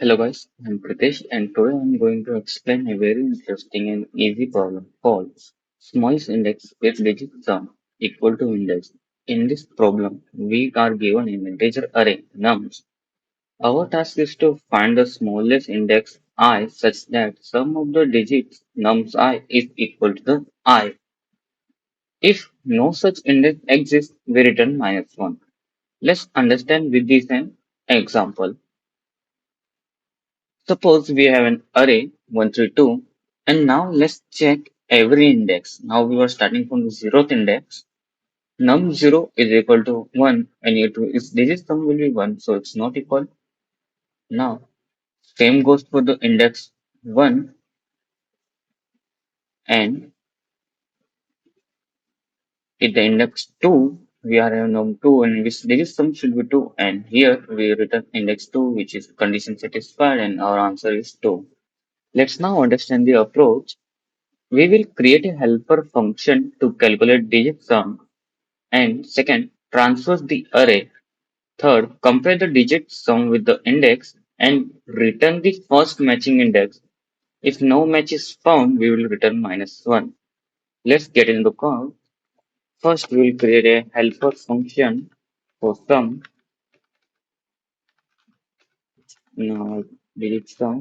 Hello guys, I'm Pritesh and today I'm going to explain a very interesting and easy problem called smallest index with digit sum equal to index. In this problem, we are given an integer array nums. Our task is to find the smallest index I such that sum of the digits nums I is equal to the I. If no such index exists, we return -1. Let's understand with this an example. Suppose we have an array 1 3 2 and now let's check every index. Now we are starting from the zeroth index. Num0 is equal to 1 and its digit sum will be 1 so it's not equal. Now same goes for the index 1 and in the index 2 we are in num2 and which digit sum should be 2 and here we return index 2 which is condition satisfied and our answer is 2. Let's now understand the approach. We will create a helper function to calculate digit sum and second, transfers the array. Third, compare the digit sum with the index and return the first matching index. If no match is found, we will return -1. Let's get into the code. First, we will create a helper function for sum. Now, digit sum,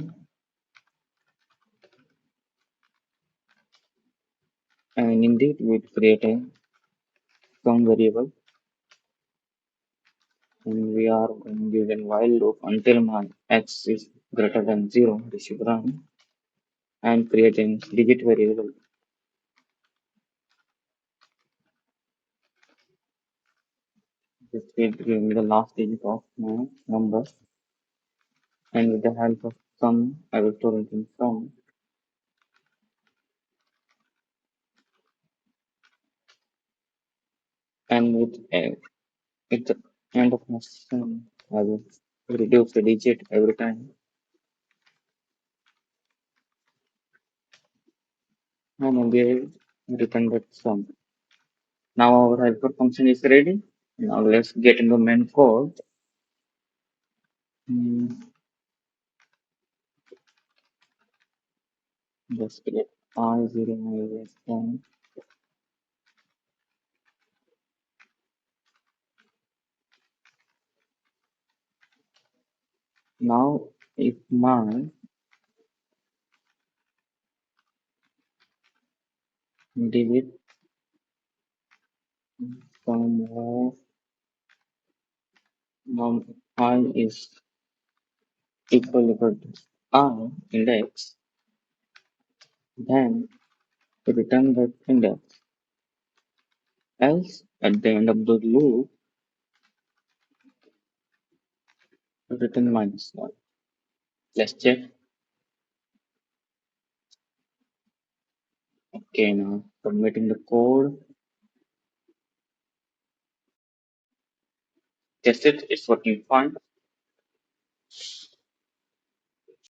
and indeed we will create a sum variable and we are going to give a while loop until my x is greater than 0. This should run and create a digit variable. This will give me the last digit of my number, and with the help of sum, I will store it in sum. And with the end of my sum, I will reduce the digit every time, and again return that sum. Now our helper function is ready. Now let's get into main code. Hmm, just create I0 minus 1. Now if my digit sum of num I is equal to I index, then return that index. Else, at the end of the loop, return -1. Let's check. Okay, now submitting the code. Test it, it's working fine.